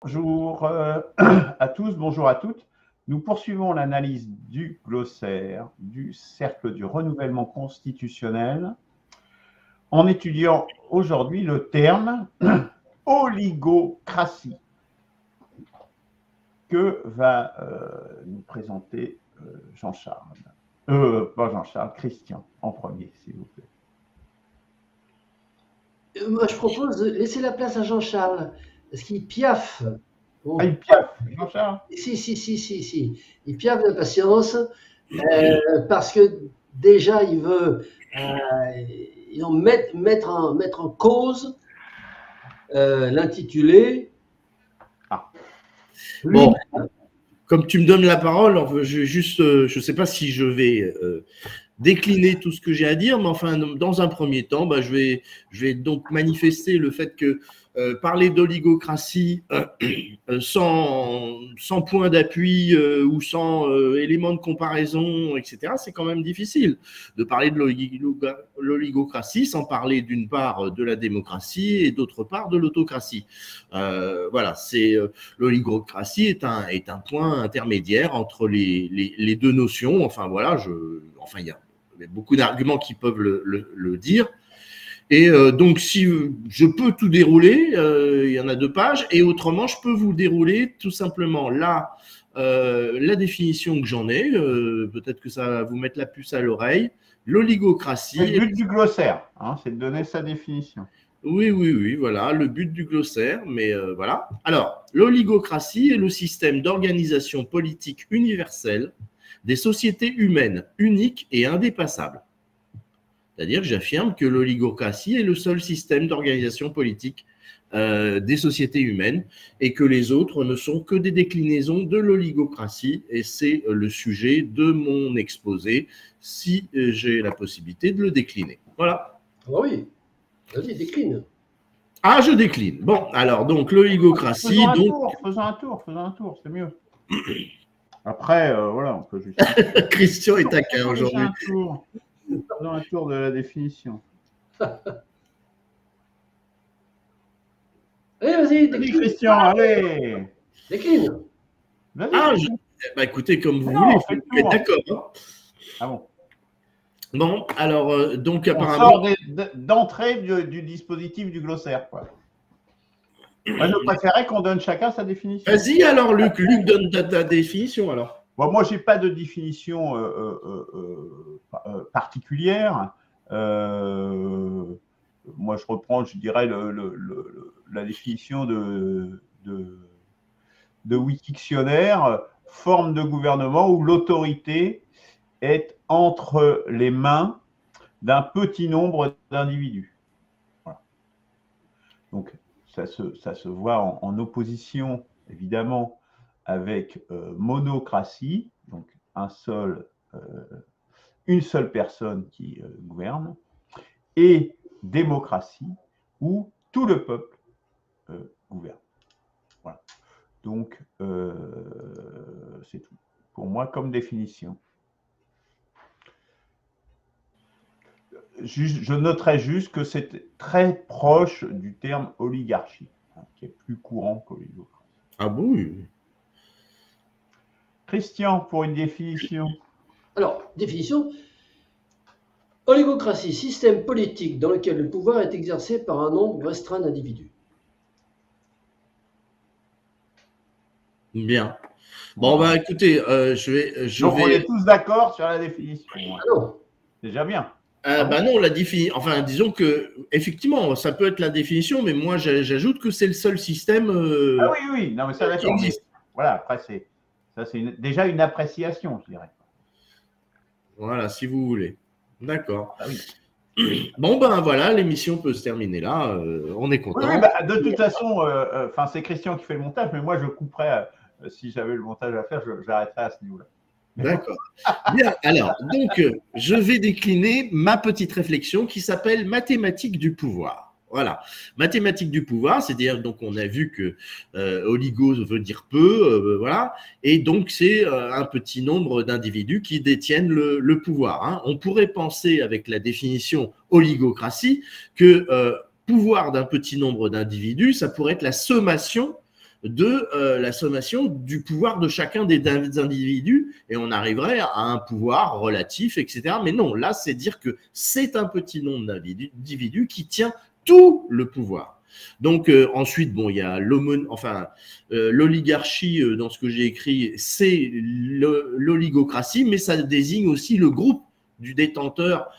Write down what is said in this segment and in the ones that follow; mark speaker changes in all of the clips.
Speaker 1: Bonjour à tous, bonjour à toutes. Nous poursuivons l'analyse du glossaire du cercle du renouvellement constitutionnel en étudiant aujourd'hui le terme oligocratie que va nous présenter Jean-Charles. Pas Jean-Charles, Christian en premier, s'il vous plaît.
Speaker 2: Moi, je propose de laisser la place à Jean-Charles, parce qu'il piaffe.
Speaker 1: Bon. Ah, il piaffe, Jean-Charles?
Speaker 2: Si. Il piaffe d'impatience, parce que déjà, il veut mettre en cause l'intitulé.
Speaker 3: Ah. Bon, comme tu me donnes la parole, je ne sais pas si je vais décliner tout ce que j'ai à dire, mais enfin, dans un premier temps, je vais donc manifester le fait que parler d'oligocratie sans point d'appui ou sans élément de comparaison, etc., c'est quand même difficile de parler de l'oligocratie sans parler d'une part de la démocratie et d'autre part de l'autocratie. Voilà, l'oligocratie est un point intermédiaire entre les deux notions. Enfin, voilà, il y a beaucoup d'arguments qui peuvent le dire. Et donc, si je peux tout dérouler, il y en a 2 pages, et autrement, je peux vous dérouler tout simplement là la définition que j'en ai. Peut-être que ça va vous mettre la puce à l'oreille. L'oligocratie.
Speaker 1: C'est le but du glossaire, hein, c'est de donner sa définition.
Speaker 3: Oui, voilà, le but du glossaire, mais voilà. Alors, l'oligocratie est le système d'organisation politique universelle des sociétés humaines uniques et indépassables. C'est-à-dire que j'affirme que l'oligocratie est le seul système d'organisation politique des sociétés humaines et que les autres ne sont que des déclinaisons de l'oligocratie, et c'est le sujet de mon exposé si j'ai la possibilité de le décliner. Voilà.
Speaker 2: Oh oui, vas-y, décline.
Speaker 3: Ah, je décline. Bon, alors, donc, l'oligocratie…
Speaker 1: Faisons un tour, c'est mieux. Après, voilà, on peut juste…
Speaker 3: Christian est taquin aujourd'hui.
Speaker 1: Faisons un tour de la définition.
Speaker 2: Allez, vas-y, décline.
Speaker 1: Christian, allez.
Speaker 2: Décline.
Speaker 3: Écoutez, comme vous voulez, d'accord. Hein.
Speaker 1: Ah bon.
Speaker 3: Bon, alors, donc,
Speaker 1: apparemment… d'entrée du dispositif du glossaire, quoi. Moi, je préférais qu'on donne chacun sa définition.
Speaker 3: Vas-y, alors, Luc, donne ta définition, alors.
Speaker 1: Bon, moi, je n'ai pas de définition particulière. Moi, je reprends, je dirais, la définition de Wikictionnaire, forme de gouvernement où l'autorité est entre les mains d'un petit nombre d'individus. Voilà. Donc, ça se voit en opposition, évidemment, avec monocratie, donc une seule personne qui gouverne, et démocratie, où tout le peuple gouverne. Voilà. Donc, c'est tout. Pour moi, comme définition. Je noterai juste que c'est très proche du terme oligarchie, hein, qui est plus courant qu'oligocratie.
Speaker 3: Ah bon, oui.
Speaker 1: Christian, pour une définition.
Speaker 2: Alors, définition. Oligocratie, système politique dans lequel le pouvoir est exercé par un nombre restreint d'individus.
Speaker 3: Bien. Bon, bah écoutez,
Speaker 1: Donc, on est tous d'accord sur la définition.
Speaker 2: Ah non.
Speaker 1: Déjà bien.
Speaker 3: Non, enfin, disons que effectivement, ça peut être la définition, mais moi, j'ajoute que c'est le seul système
Speaker 1: ah oui, non, mais ça d'accord. Voilà, après, c'est déjà une appréciation, je dirais.
Speaker 3: Voilà, si vous voulez. D'accord.
Speaker 1: Ah oui.
Speaker 3: Bon, ben voilà, l'émission peut se terminer là. On est content.
Speaker 1: Oui, de toute façon, c'est Christian qui fait le montage, mais moi, je couperais, si j'avais le montage à faire, j'arrêterais à ce niveau-là.
Speaker 3: D'accord. Bien, alors, donc, je vais décliner ma petite réflexion qui s'appelle mathématiques du pouvoir. Voilà, mathématiques du pouvoir, c'est-à-dire, donc, on a vu que oligo veut dire peu, voilà, et donc, c'est un petit nombre d'individus qui détiennent le pouvoir. Hein. On pourrait penser, avec la définition oligocratie, que pouvoir d'un petit nombre d'individus, ça pourrait être la sommation de la sommation du pouvoir de chacun des individus et on arriverait à un pouvoir relatif, etc. Mais non, là, c'est dire que c'est un petit nombre d'individus qui tient tout le pouvoir. Donc ensuite, bon, il y a l'oligarchie, dans ce que j'ai écrit, c'est l'oligocratie, mais ça désigne aussi le groupe du détenteur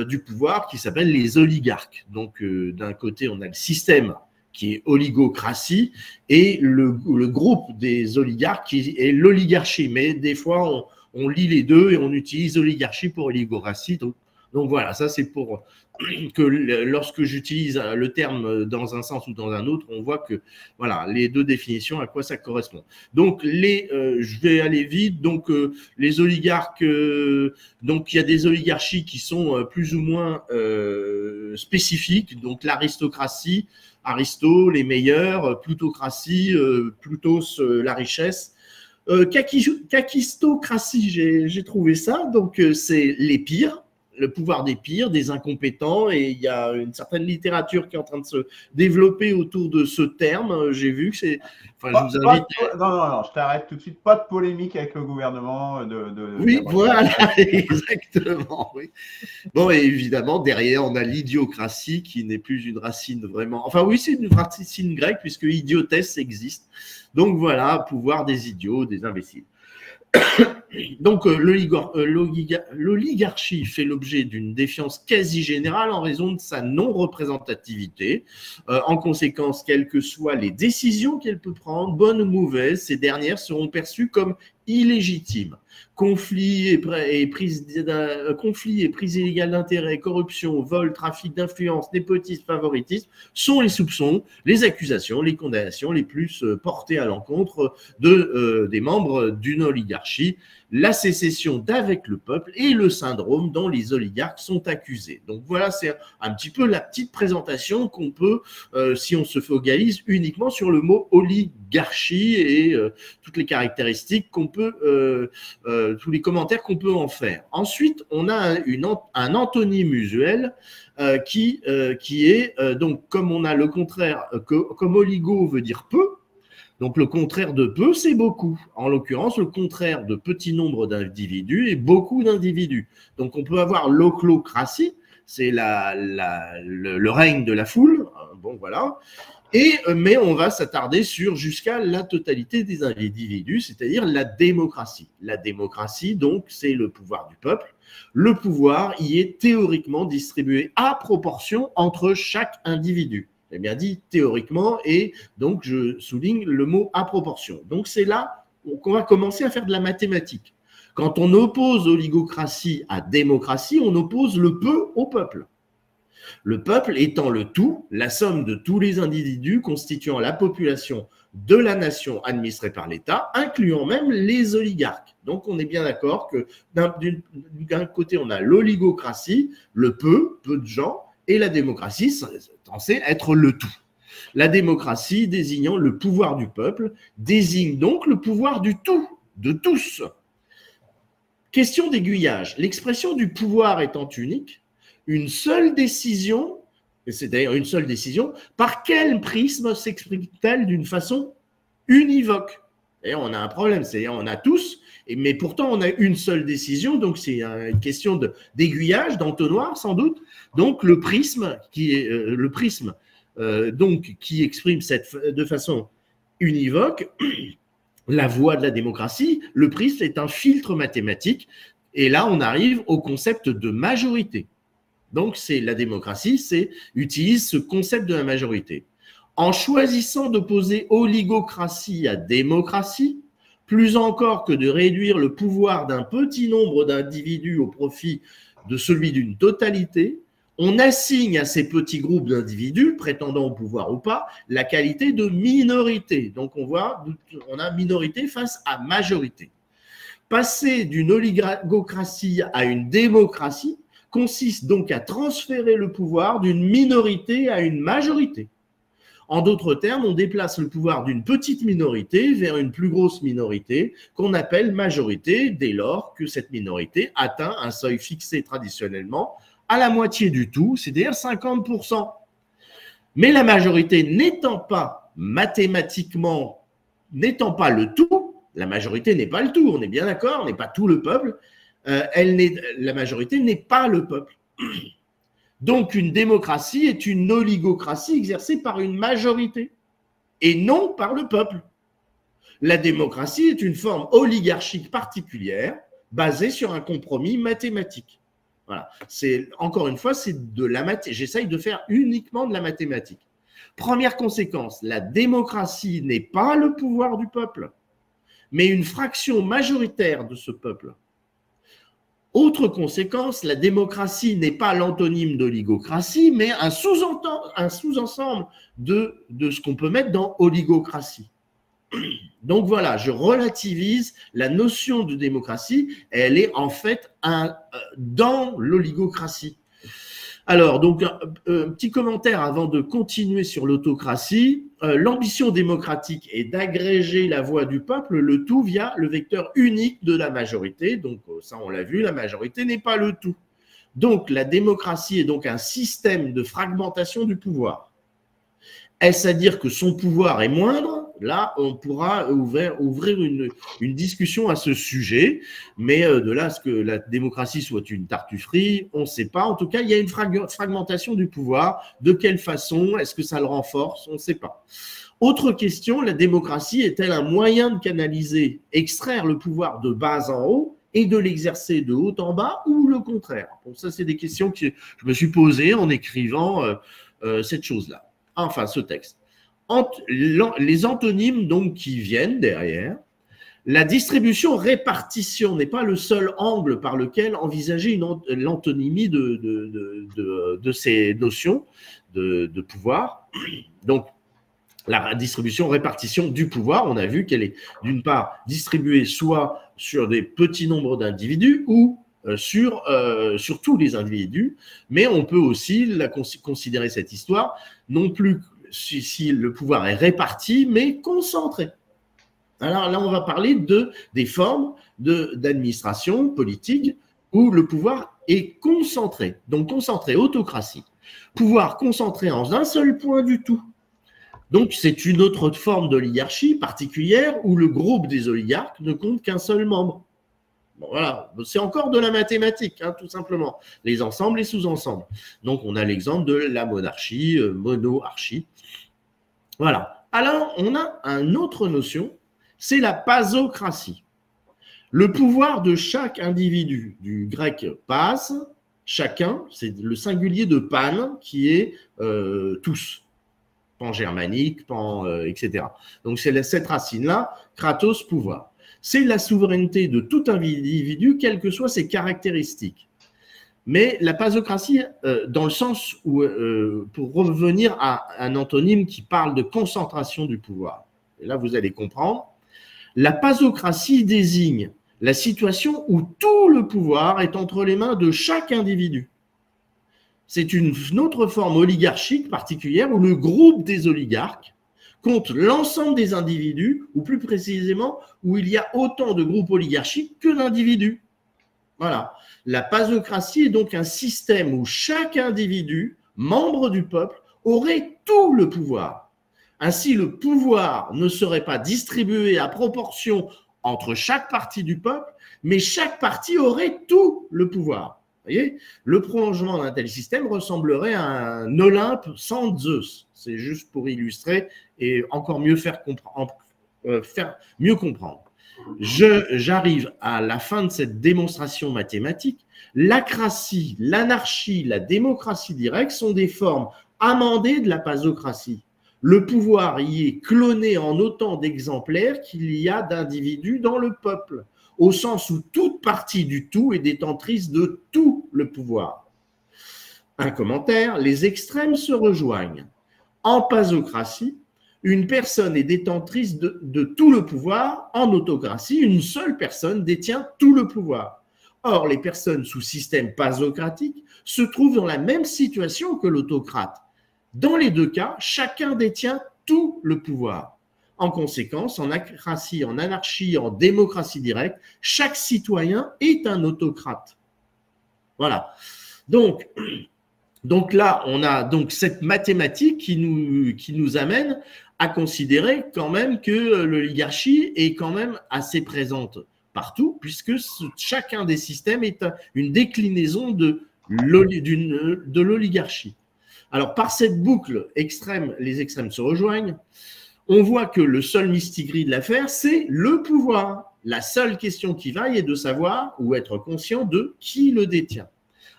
Speaker 3: du pouvoir qui s'appelle les oligarques. Donc d'un côté, on a le système qui est oligocratie, et le groupe des oligarques qui est l'oligarchie. Mais des fois, on lie les deux et on utilise oligarchie pour oligocratie. Donc voilà, ça c'est pour que lorsque j'utilise le terme dans un sens ou dans un autre, on voit que voilà, les deux définitions, à quoi ça correspond. Donc je vais aller vite. Donc les oligarques, donc il y a des oligarchies qui sont plus ou moins spécifiques. Donc l'aristocratie, Aristo, les meilleurs, plutocratie, Plutos, la richesse. Kakistocratie, j'ai trouvé ça. Donc c'est les pires, le pouvoir des pires, des incompétents, et il y a une certaine littérature qui est en train de se développer autour de ce terme. J'ai vu que c'est. Enfin, je vous invite.
Speaker 1: Non, je t'arrête tout de suite. Pas de polémique avec le gouvernement.
Speaker 3: Oui, voilà, exactement. Oui. Bon, et évidemment, derrière, on a l'idiocratie qui n'est plus une racine vraiment. Enfin, oui, c'est une racine grecque puisque idiotesse existe. Donc voilà, pouvoir des idiots, des imbéciles. Donc, l'oligarchie fait l'objet d'une défiance quasi générale en raison de sa non-représentativité. En conséquence, quelles que soient les décisions qu'elle peut prendre, bonnes ou mauvaises, ces dernières seront perçues comme illégitimes. Conflits et prise illégale d'intérêt, corruption, vol, trafic d'influence, népotisme, favoritisme sont les soupçons, les accusations, les condamnations les plus portées à l'encontre des membres d'une oligarchie. La sécession d'avec le peuple et le syndrome dont les oligarques sont accusés. Donc voilà, c'est un petit peu la petite présentation qu'on peut, si on se focalise uniquement sur le mot oligarchie et toutes les caractéristiques qu'on peut, tous les commentaires qu'on peut en faire. Ensuite, on a un antonyme usuel qui est, donc comme on a le contraire, comme oligo veut dire peu, donc le contraire de peu, c'est beaucoup. En l'occurrence, le contraire de petit nombre d'individus est beaucoup d'individus. Donc on peut avoir l'ochlocratie, c'est le règne de la foule. Bon, voilà. Mais on va s'attarder sur jusqu'à la totalité des individus, c'est-à-dire la démocratie. La démocratie, donc, c'est le pouvoir du peuple. Le pouvoir y est théoriquement distribué à proportion entre chaque individu. J'ai bien dit théoriquement, et donc je souligne le mot à proportion. Donc c'est là qu'on va commencer à faire de la mathématique. Quand on oppose oligocratie à démocratie, on oppose le peu au peuple. Le peuple étant le tout, la somme de tous les individus constituant la population de la nation administrée par l'État, incluant même les oligarques. Donc on est bien d'accord que d'un côté on a l'oligocratie, le peu de gens, et la démocratie censée être le tout. La démocratie, désignant le pouvoir du peuple, désigne donc le pouvoir du tout, de tous. Question d'aiguillage. L'expression du pouvoir étant unique, une seule décision, et c'est d'ailleurs une seule décision, par quel prisme s'exprime-t-elle d'une façon univoque? Et on a un problème, c'est-à-dire on a tous, mais pourtant on a une seule décision, donc c'est une question d'aiguillage, d'entonnoir sans doute. Donc le prisme qui exprime de façon univoque la voie de la démocratie, le prisme est un filtre mathématique, et là on arrive au concept de majorité. Donc c'est la démocratie, utilise ce concept de la majorité. En choisissant d'opposer oligocratie à démocratie, plus encore que de réduire le pouvoir d'un petit nombre d'individus au profit de celui d'une totalité, on assigne à ces petits groupes d'individus, prétendant au pouvoir ou pas, la qualité de minorité. Donc on a minorité face à majorité. Passer d'une oligocratie à une démocratie consiste donc à transférer le pouvoir d'une minorité à une majorité. En d'autres termes, on déplace le pouvoir d'une petite minorité vers une plus grosse minorité qu'on appelle majorité dès lors que cette minorité atteint un seuil fixé traditionnellement à la moitié du tout, c'est-à-dire 50%. Mais la majorité n'étant pas mathématiquement n'étant pas le tout, la majorité n'est pas le tout, on est bien d'accord, on n'est pas tout le peuple, la majorité n'est pas le peuple. Donc, une démocratie est une oligocratie exercée par une majorité et non par le peuple. La démocratie est une forme oligarchique particulière basée sur un compromis mathématique. Voilà. Encore une fois, c'est de la mathématique. J'essaye de faire uniquement de la mathématique. Première conséquence, la démocratie n'est pas le pouvoir du peuple, mais une fraction majoritaire de ce peuple. Autre conséquence, la démocratie n'est pas l'antonyme d'oligocratie, mais un sous-ensemble de ce qu'on peut mettre dans oligocratie. Donc voilà, je relativise la notion de démocratie, elle est en fait dans l'oligocratie. Alors, donc, un petit commentaire avant de continuer sur l'autocratie. L'ambition démocratique est d'agréger la voix du peuple, le tout via le vecteur unique de la majorité. Donc, ça, on l'a vu, la majorité n'est pas le tout. Donc, la démocratie est donc un système de fragmentation du pouvoir. Est-ce à dire que son pouvoir est moindre? Là, on pourra ouvrir une discussion à ce sujet, mais de là à ce que la démocratie soit une tartufferie, on ne sait pas. En tout cas, il y a une fragmentation du pouvoir. De quelle façon? Est-ce que ça le renforce? On ne sait pas. Autre question, la démocratie est-elle un moyen de canaliser, extraire le pouvoir de bas en haut et de l'exercer de haut en bas ou le contraire? Bon, ça, c'est des questions que je me suis posées en écrivant cette chose-là. Enfin, ce texte. Les antonymes donc qui viennent derrière, la distribution-répartition n'est pas le seul angle par lequel envisager l'antonymie de ces notions de pouvoir. Donc, la distribution-répartition du pouvoir, on a vu qu'elle est d'une part distribuée soit sur des petits nombres d'individus ou sur tous les individus, mais on peut aussi considérer cette histoire non plus si le pouvoir est réparti, mais concentré. Alors là, on va parler des formes d'administration politique où le pouvoir est concentré. Donc concentré, autocratie. Pouvoir concentré en un seul point du tout. Donc c'est une autre forme d'oligarchie particulière où le groupe des oligarques ne compte qu'un seul membre. Bon, voilà, c'est encore de la mathématique, hein, tout simplement. Les ensembles et sous-ensembles. Donc, on a l'exemple de la monarchie, monarchie. Voilà. Alors, on a une autre notion, c'est la pasocratie. Le pouvoir de chaque individu, du grec pas, chacun, c'est le singulier de pan, qui est tous, pan germanique, etc. Donc, c'est cette racine-là, kratos, pouvoir. C'est la souveraineté de tout individu, quelles que soient ses caractéristiques. Mais la pasocratie, dans le sens où, pour revenir à un antonyme qui parle de concentration du pouvoir, et là vous allez comprendre, la pasocratie désigne la situation où tout le pouvoir est entre les mains de chaque individu. C'est une autre forme oligarchique particulière où le groupe des oligarques compte l'ensemble des individus, ou plus précisément, où il y a autant de groupes oligarchiques que d'individus. Voilà. La pasocratie est donc un système où chaque individu, membre du peuple, aurait tout le pouvoir. Ainsi, le pouvoir ne serait pas distribué à proportion entre chaque partie du peuple, mais chaque partie aurait tout le pouvoir. Vous voyez, le prolongement d'un tel système ressemblerait à un Olympe sans Zeus. C'est juste pour illustrer et encore mieux mieux comprendre. J'arrive à la fin de cette démonstration mathématique. L'acratie, l'anarchie, la démocratie directe sont des formes amendées de la pasocratie. Le pouvoir y est cloné en autant d'exemplaires qu'il y a d'individus dans le peuple, au sens où toute partie du tout est détentrice de tout le pouvoir. Un commentaire, les extrêmes se rejoignent. En pasocratie, une personne est détentrice de tout le pouvoir. En autocratie, une seule personne détient tout le pouvoir. Or, les personnes sous système pasocratique se trouvent dans la même situation que l'autocrate. Dans les deux cas, chacun détient tout le pouvoir. En conséquence, en acratie, en anarchie, en démocratie directe, chaque citoyen est un autocrate. Voilà. Donc là, on a donc cette mathématique qui nous amène à considérer quand même que l'oligarchie est quand même assez présente partout, puisque chacun des systèmes est une déclinaison de l'oligarchie. Alors, par cette boucle extrême, les extrêmes se rejoignent. On voit que le seul mistigris de l'affaire, c'est le pouvoir. La seule question qui vaille est de savoir ou être conscient de qui le détient.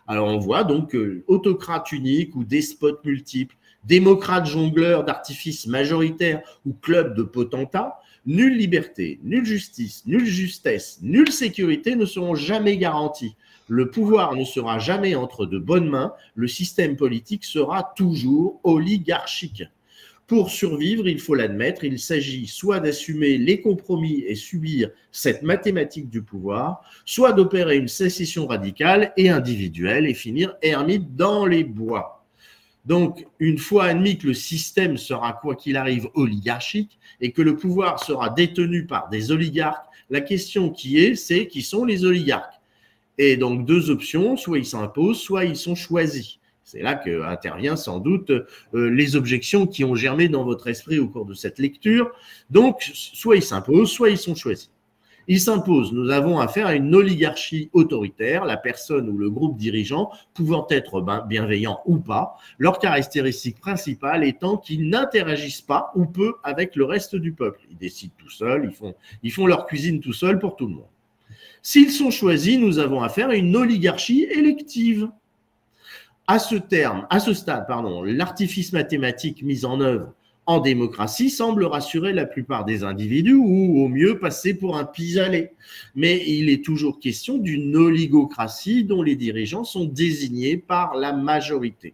Speaker 3: Alors, on voit donc autocrate unique ou despote multiple, démocrate jongleur d'artifices majoritaires ou club de potentats, nulle liberté, nulle justice, nulle justesse, nulle sécurité ne seront jamais garanties. Le pouvoir ne sera jamais entre de bonnes mains, le système politique sera toujours oligarchique. Pour survivre, il faut l'admettre, il s'agit soit d'assumer les compromis et subir cette mathématique du pouvoir, soit d'opérer une sécession radicale et individuelle et finir ermite dans les bois. Donc, une fois admis que le système sera, quoi qu'il arrive, oligarchique et que le pouvoir sera détenu par des oligarques, la question c'est qui sont les oligarques? Et donc, deux options, soit ils s'imposent, soit ils sont choisis. C'est là qu'interviennent sans doute les objections qui ont germé dans votre esprit au cours de cette lecture. Donc, soit ils s'imposent, soit ils sont choisis. Ils s'imposent. Nous avons affaire à une oligarchie autoritaire, la personne ou le groupe dirigeant pouvant être bienveillant ou pas, leur caractéristique principale étant qu'ils n'interagissent pas ou peu avec le reste du peuple. Ils décident tout seuls, ils font leur cuisine tout seuls pour tout le monde. S'ils sont choisis, nous avons affaire à une oligarchie élective. À ce stade, l'artifice mathématique mis en œuvre en démocratie semble rassurer la plupart des individus ou au mieux passer pour un pis-aller. Mais il est toujours question d'une oligocratie dont les dirigeants sont désignés par la majorité.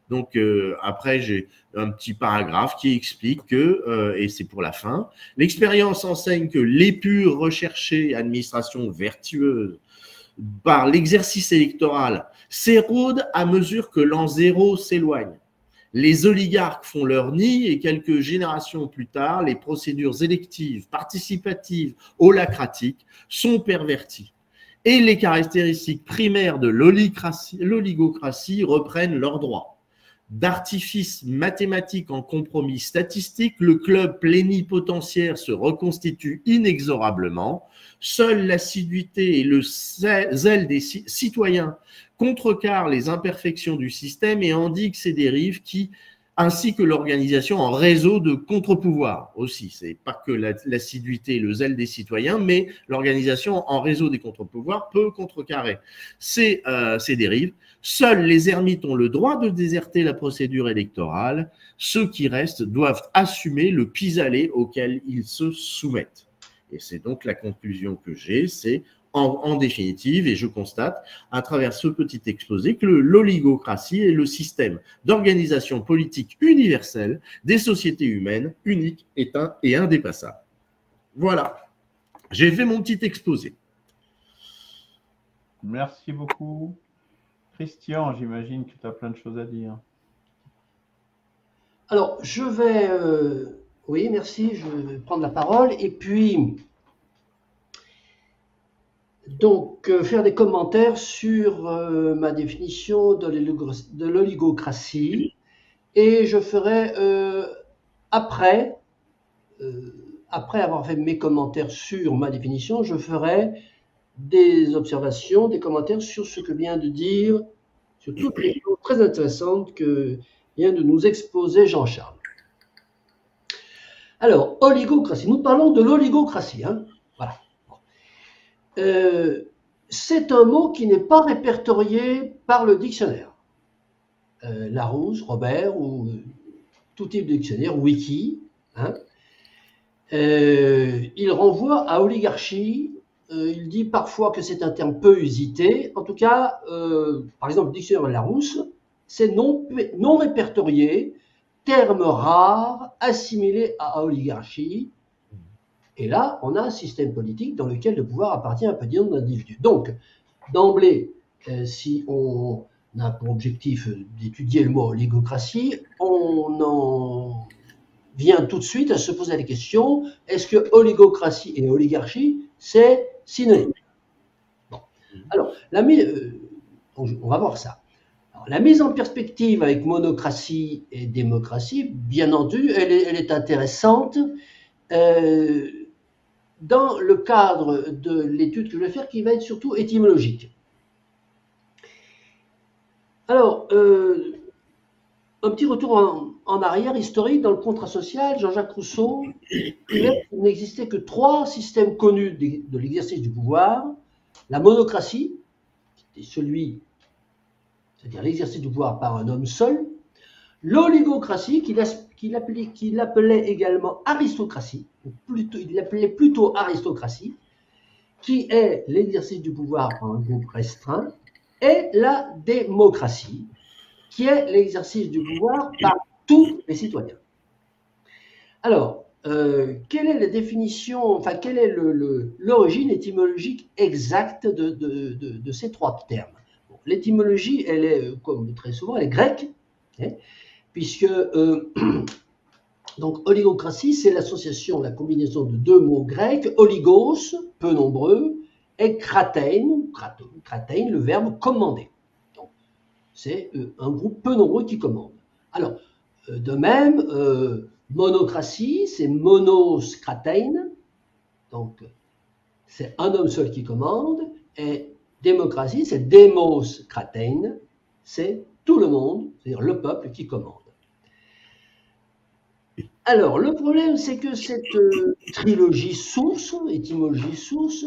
Speaker 3: Donc après, j'ai un petit paragraphe qui explique que, et c'est pour la fin, l'expérience enseigne que l'épure recherchée, administration vertueuse, par l'exercice électoral s'érode à mesure que l'an zéro s'éloigne. Les oligarques font leur nid et quelques générations plus tard, les procédures électives, participatives, holacratiques sont perverties. Et les caractéristiques primaires de l'oligocratie reprennent leurs droits. D'artifice mathématique en compromis statistique, le club plénipotentiaire se reconstitue inexorablement. Seule l'assiduité et le zèle des citoyens contrecarrent les imperfections du système et endiguent ses dérives ainsi que l'organisation en réseau de contre-pouvoirs aussi. C'est pas que l'assiduité et le zèle des citoyens, mais l'organisation en réseau des contre-pouvoirs peut contrecarrer ces dérives. Seuls les ermites ont le droit de déserter la procédure électorale. Ceux qui restent doivent assumer le pis-aller auquel ils se soumettent. Et c'est donc la conclusion que j'ai, c'est en définitive, et je constate à travers ce petit exposé que l'oligocratie est le système d'organisation politique universelle des sociétés humaines, unique, éteint et indépassable. Voilà, j'ai fait mon petit exposé.
Speaker 1: Merci beaucoup. Christian, j'imagine que tu as plein de choses à dire.
Speaker 2: Alors, je vais... oui, merci, je vais prendre la parole. Et puis... Donc, faire des commentaires sur ma définition de l'oligocratie. Et je ferai, après avoir fait mes commentaires sur ma définition, je ferai des observations, des commentaires sur ce que vient de dire, sur toutes les choses très intéressantes que vient de nous exposer Jean-Charles. Alors, oligocratie. Nous parlons de l'oligocratie, hein. Voilà. C'est un mot qui n'est pas répertorié par le dictionnaire. Larousse, Robert, ou tout type de dictionnaire, wiki, hein. Il renvoie à oligarchie. Il dit parfois que c'est un terme peu usité. En tout cas, par exemple, le dictionnaire Larousse, c'est non répertorié, terme rare, assimilé à oligarchie. Et là, on a un système politique dans lequel le pouvoir appartient à un petit nombre d'individus. Donc, d'emblée, si on a pour objectif d'étudier le mot oligocratie, on en vient tout de suite à se poser la question, est-ce que oligocratie et oligarchie, c'est synonyme? Bon. Alors, on va voir ça. Alors, la mise en perspective avec monocratie et démocratie, bien entendu, elle est intéressante dans le cadre de l'étude que je vais faire, qui va être surtout étymologique. Alors, un petit retour en arrière historique dans le contrat social. Jean-Jacques Rousseau écrivait qu'il n'existait que 3 systèmes connus de l'exercice du pouvoir: la monocratie, qui était c'est-à-dire l'exercice du pouvoir par un homme seul; l'oligocratie, qu'il appelait également aristocratie, il l'appelait plutôt aristocratie, qui est l'exercice du pouvoir par un groupe restreint; et la démocratie, qui est l'exercice du pouvoir par tous les citoyens. Alors, quelle est la définition, enfin, quelle est l'origine étymologique exacte de ces 3 termes? Bon, l'étymologie, elle est, comme très souvent, elle est grecque, hein, puisque donc oligocratie, c'est l'association, la combinaison de 2 mots grecs, oligos, peu nombreux, et kratein, le verbe commander. C'est un groupe peu nombreux qui commande. Alors, de même, monocratie, c'est monos kratein, donc c'est un homme seul qui commande, et démocratie, c'est demos kratein, c'est tout le monde, c'est-à-dire le peuple qui commande. Alors, le problème, c'est que cette trilogie source, étymologie source,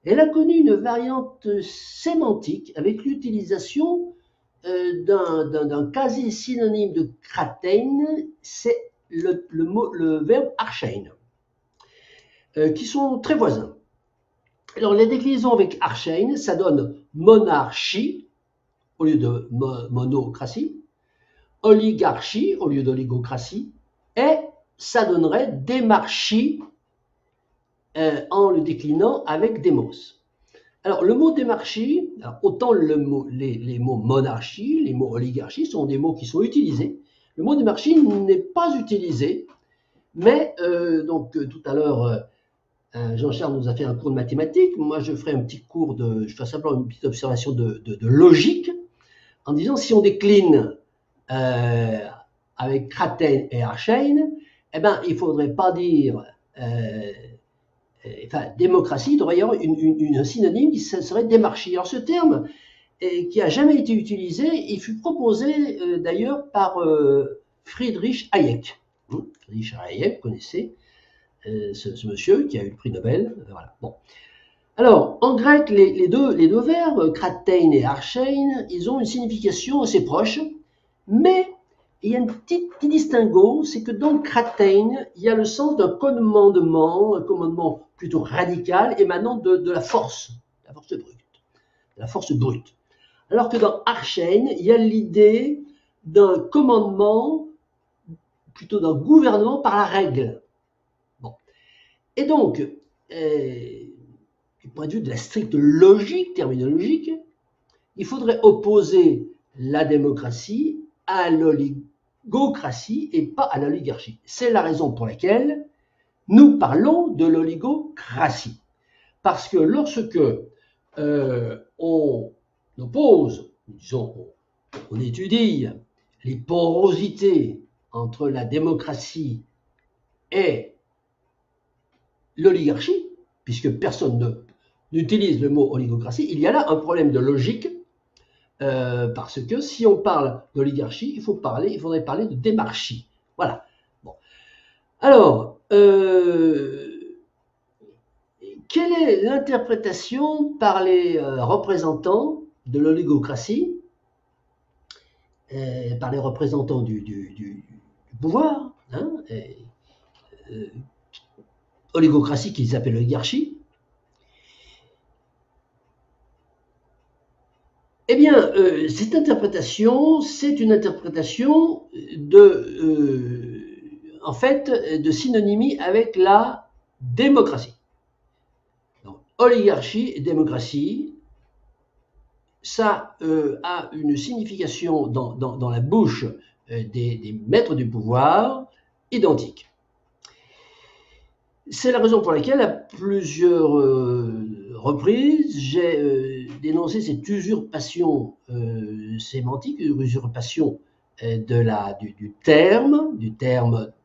Speaker 2: elle a connu une variante sémantique avec l'utilisation d'un quasi-synonyme de kratein, c'est le verbe archein, qui sont très voisins. Alors, les déclinaisons avec archein, ça donne monarchie au lieu de monocratie, oligarchie au lieu d'oligocratie, et ça donnerait démarchie en le déclinant avec démos. Alors, le mot démarchie, autant les mots monarchie, les mots oligarchie sont des mots qui sont utilisés. Le mot démarchie n'est pas utilisé, mais donc tout à l'heure, Jean-Charles nous a fait un cours de mathématiques. Moi, je ferai un petit cours je ferai simplement une petite observation de logique, en disant si on décline avec kratein et archein, eh ben, il ne faudrait pas dire démocratie, il devrait y avoir un synonyme qui serait démarchie. Alors ce terme, qui n'a jamais été utilisé, il fut proposé d'ailleurs par Friedrich Hayek. Friedrich Hayek, vous connaissez ce monsieur qui a eu le prix Nobel. Voilà. Bon. Alors, en grec, les deux verbes, kratein et archein, ils ont une signification assez proche, mais il y a un petit distinguo, c'est que dans kratein, il y a le sens d'un commandement, un commandement plutôt radical, émanant de la force brute. Alors que dans archein, il y a l'idée d'un commandement, plutôt d'un gouvernement par la règle. Bon. Et donc, du point de vue de la stricte logique terminologique, il faudrait opposer la démocratie à l'oligocratie et pas à l'oligarchie. C'est la raison pour laquelle nous parlons de l'oligocratie. Parce que lorsque on oppose, disons, on étudie les porosités entre la démocratie et l'oligarchie, puisque personne n'utilise le mot oligocratie, il y a là un problème de logique. Parce que si on parle d'oligarchie, il faudrait parler de démarchie. Voilà. Bon. Alors, quelle est l'interprétation par les représentants de l'oligocratie, par les représentants du pouvoir, hein, oligocratie qu'ils appellent oligarchie? Eh bien, cette interprétation, c'est une interprétation en fait, de synonymie avec la démocratie. Donc, oligarchie et démocratie, ça a une signification dans la bouche des maîtres du pouvoir identique. C'est la raison pour laquelle, à plusieurs reprises, j'ai dénoncé cette usurpation sémantique, usurpation du terme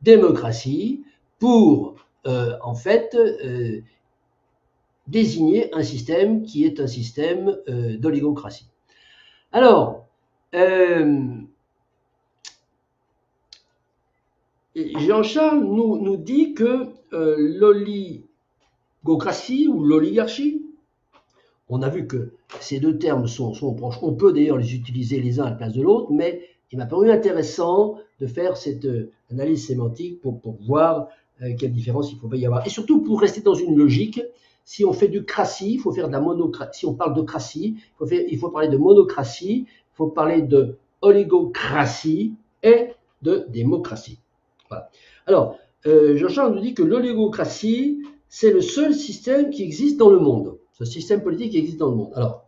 Speaker 2: démocratie pour en fait désigner un système qui est un système d'oligocratie. Alors, Jean-Charles nous dit que l'oligocratie ou l'oligarchie, on a vu que ces deux termes sont proches. On peut d'ailleurs les utiliser les uns à la place de l'autre, mais il m'a paru intéressant de faire cette analyse sémantique pour voir quelle différence il pouvait y avoir. Et surtout pour rester dans une logique, si on fait du cratie, il faut faire de la monocratie. Si on parle de cratie, il faut parler de monocratie, il faut parler de oligocratie et de démocratie. Voilà. Alors, Jean-Charles nous dit que l'oligocratie, c'est le seul système qui existe dans le monde. Ce système politique qui existe dans le monde. Alors,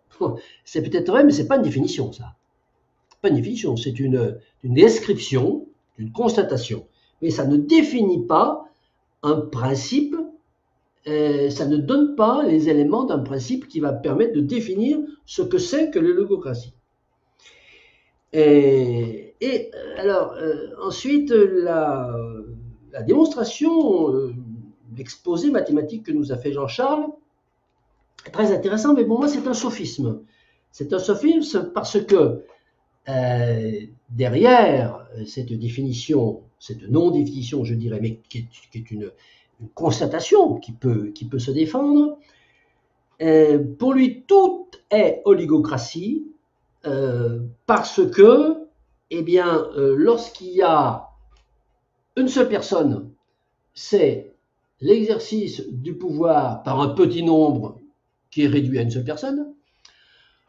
Speaker 2: c'est peut-être vrai, mais ce n'est pas une définition, ça. Pas une définition, c'est une description, une constatation. Mais ça ne définit pas un principe, ça ne donne pas les éléments d'un principe qui va permettre de définir ce que c'est que l'oligocratie. Et alors, ensuite, la démonstration, l'exposé mathématique que nous a fait Jean-Charles, est très intéressant, mais pour moi, c'est un sophisme. C'est un sophisme parce que derrière cette définition, cette non-définition, je dirais, mais qui est une constatation qui peut se défendre, pour lui, tout est oligocratie, parce que, eh bien, lorsqu'il y a une seule personne, c'est l'exercice du pouvoir par un petit nombre qui est réduit à une seule personne.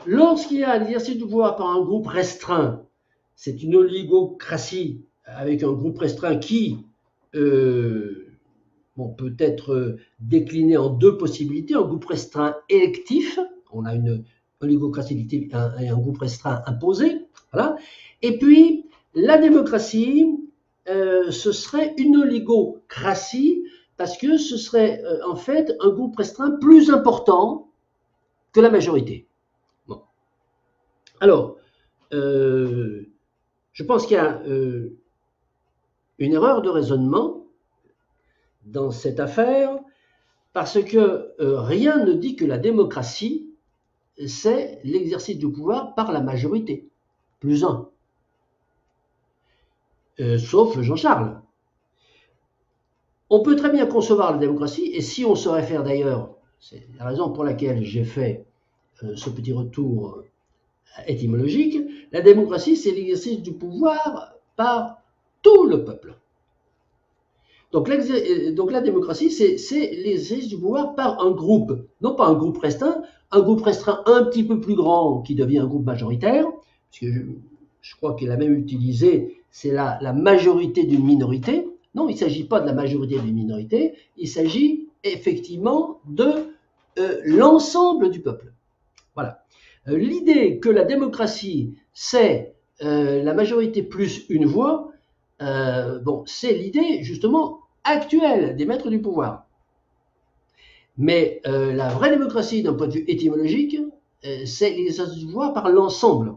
Speaker 2: Lorsqu'il y a l'exercice du pouvoir par un groupe restreint, c'est une oligocratie avec un groupe restreint qui peut être décliné en deux possibilités, un groupe restreint électif, on a une oligocratie élective et un groupe restreint imposé, voilà. Et puis la démocratie, ce serait une oligocratie parce que ce serait en fait un groupe restreint plus important que la majorité. Bon. Alors, je pense qu'il y a une erreur de raisonnement dans cette affaire, parce que rien ne dit que la démocratie, c'est l'exercice du pouvoir par la majorité, plus un. Sauf Jean-Charles. On peut très bien concevoir la démocratie, et si on se réfère d'ailleurs, c'est la raison pour laquelle j'ai fait ce petit retour étymologique, la démocratie, c'est l'exercice du pouvoir par tout le peuple. Donc la démocratie, c'est l'exercice du pouvoir par un groupe, non pas un groupe restreint un petit peu plus grand qui devient un groupe majoritaire, parce que je crois qu'il a même utilisé, c'est la majorité d'une minorité. Non, il ne s'agit pas de la majorité d'une minorité, il s'agit effectivement de l'ensemble du peuple. Voilà. L'idée que la démocratie, c'est la majorité plus une voix, c'est l'idée justement actuelle des maîtres du pouvoir. Mais la vraie démocratie, d'un point de vue étymologique, c'est l'exercice du pouvoir par l'ensemble.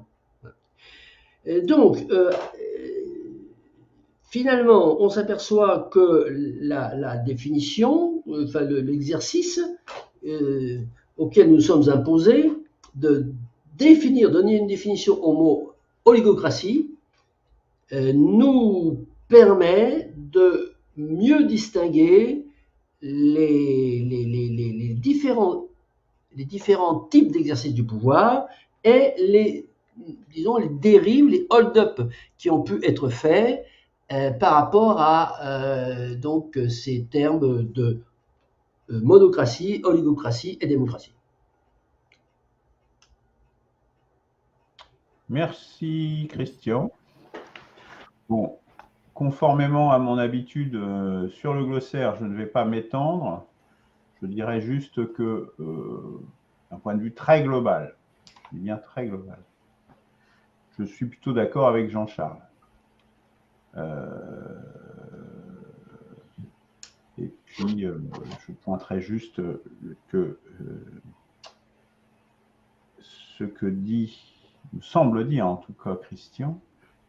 Speaker 2: Donc, finalement, on s'aperçoit que la définition, enfin l'exercice auquel nous sommes imposés, de donner une définition au mot oligocratie, nous permet de mieux distinguer les différents types d'exercice du pouvoir et les dérives, les hold-up qui ont pu être faits par rapport à donc ces termes de monocratie, oligocratie et démocratie.
Speaker 1: Merci Christian. Bon, conformément à mon habitude sur le glossaire, je ne vais pas m'étendre. Je dirais juste que, d'un point de vue très global, bien très global, je suis plutôt d'accord avec Jean-Charles. Et puis, je pointerai juste que ce que nous semble dire en tout cas Christian,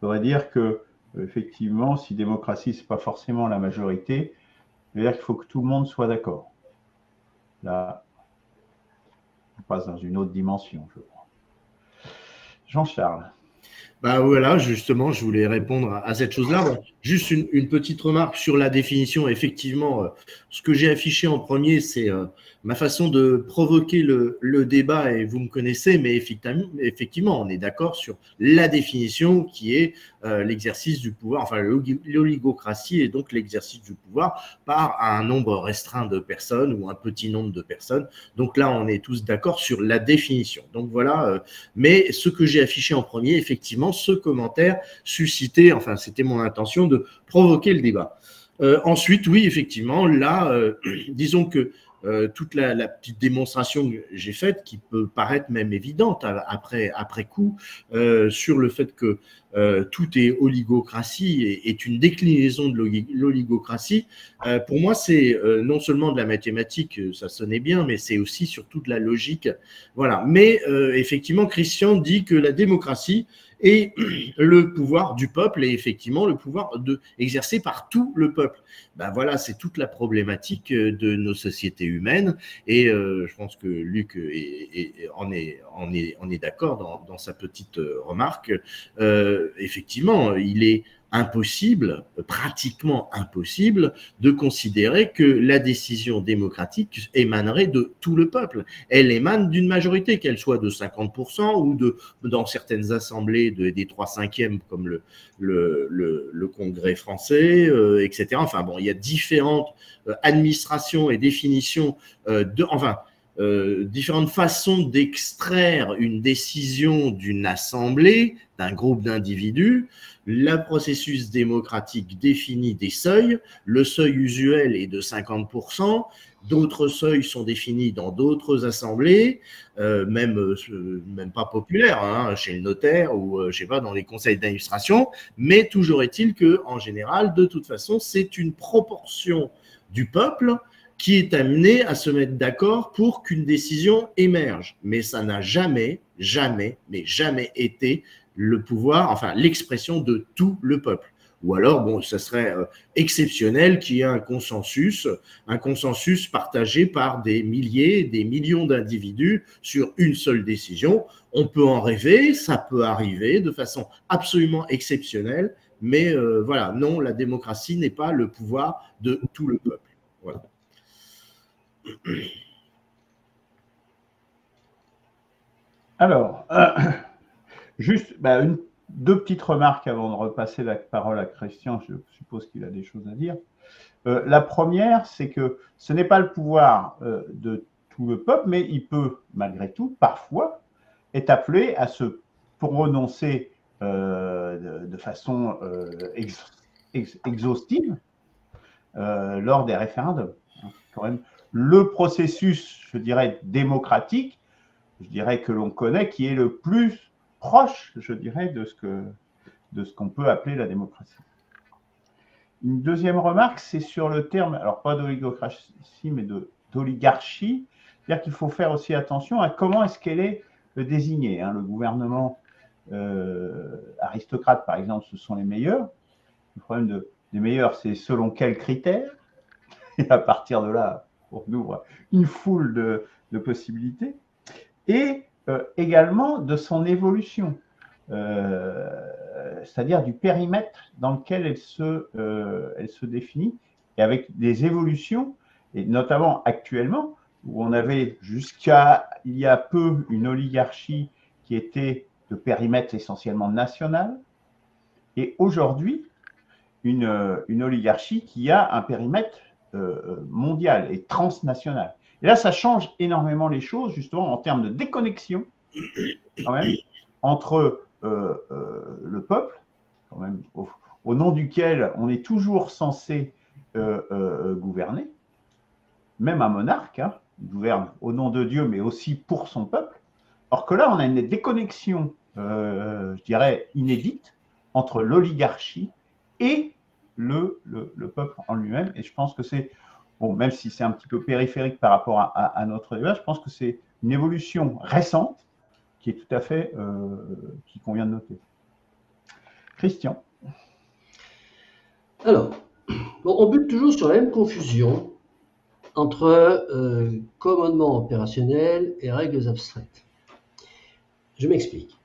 Speaker 1: ça voudrait dire que, effectivement, si démocratie, ce n'est pas forcément la majorité, ça veut dire qu'il faut que tout le monde soit d'accord. Là, on passe dans une autre dimension, je crois. Jean-Charles.
Speaker 3: Bah voilà, justement, je voulais répondre à cette chose-là. Bon, juste une petite remarque sur la définition. Effectivement, ce que j'ai affiché en premier, c'est ma façon de provoquer le débat, et vous me connaissez, mais effectivement, on est d'accord sur la définition qui est l'exercice du pouvoir, enfin l'oligocratie, et donc l'exercice du pouvoir par un nombre restreint de personnes ou un petit nombre de personnes. Donc là, on est tous d'accord sur la définition. Donc voilà, mais ce que j'ai affiché en premier, effectivement, ce commentaire suscitait, enfin c'était mon intention de provoquer le débat. Ensuite, oui, effectivement, là, disons que toute la petite démonstration que j'ai faite, qui peut paraître même évidente après coup, sur le fait que tout est oligocratie et est une déclinaison de l'oligocratie, pour moi, c'est non seulement de la mathématique, ça sonnait bien, mais c'est aussi surtout de la logique. Voilà. Mais effectivement, Christian dit que la démocratie est le pouvoir du peuple et effectivement le pouvoir exercé par tout le peuple. Ben voilà, c'est toute la problématique de nos sociétés humaines et je pense que Luc en est d'accord dans sa petite remarque. Effectivement, il est impossible, pratiquement impossible, de considérer que la décision démocratique émanerait de tout le peuple. Elle émane d'une majorité, qu'elle soit de 50% ou dans certaines assemblées des 3/5 comme le Congrès français, etc. Enfin bon, il y a différentes administrations et définitions différentes façons d'extraire une décision d'une assemblée, d'un groupe d'individus. Le processus démocratique définit des seuils. Le seuil usuel est de 50%. D'autres seuils sont définis dans d'autres assemblées, même pas populaires, hein, chez le notaire ou je sais pas, dans les conseils d'administration. Mais toujours est-il que, en général, de toute façon, c'est une proportion du peuple qui est amené à se mettre d'accord pour qu'une décision émerge. Mais ça n'a jamais été le pouvoir, enfin l'expression de tout le peuple. Ou alors, bon, ça serait exceptionnel qu'il y ait un consensus partagé par des milliers, des millions d'individus sur une seule décision. On peut en rêver, ça peut arriver de façon absolument exceptionnelle, mais voilà, non, la démocratie n'est pas le pouvoir de tout le peuple. Voilà.
Speaker 1: Alors, juste deux petites remarques avant de repasser la parole à Christian. Je suppose qu'il a des choses à dire. La première, c'est que ce n'est pas le pouvoir de tout le peuple, mais il peut, malgré tout, parfois, être appelé à se prononcer de façon exhaustive lors des référendums. Quand même, le processus, je dirais, démocratique, je dirais que l'on connaît, qui est le plus proche, je dirais, de ce qu'on peut appeler la démocratie. Une deuxième remarque, c'est sur le terme, alors pas d'oligocratie, mais d'oligarchie. C'est-à-dire qu'il faut faire aussi attention à comment est-ce qu'elle est désignée. Hein. Le gouvernement aristocrate, par exemple, ce sont les meilleurs. Le problème des meilleurs, c'est selon quels critères. Et à partir de là, on ouvre une foule de possibilités. Et également de son évolution, c'est-à-dire du périmètre dans lequel elle se définit, et avec des évolutions, et notamment actuellement, où on avait jusqu'à il y a peu une oligarchie qui était de périmètre essentiellement national, et aujourd'hui une oligarchie qui a un périmètre mondial et transnational. Et là, ça change énormément les choses, justement, en termes de déconnexion, quand même, entre le peuple, quand même, au nom duquel on est toujours censé gouverner, même un monarque, hein, il gouverne au nom de Dieu, mais aussi pour son peuple. Or que là, on a une déconnexion, je dirais, inédite entre l'oligarchie et le peuple en lui-même. Et je pense que c'est, bon, même si c'est un petit peu périphérique par rapport à notre débat, je pense que c'est une évolution récente qui est tout à fait, qui convient de noter. Christian.
Speaker 2: Alors, bon, on bute toujours sur la même confusion entre commandement opérationnel et règles abstraites. Je m'explique.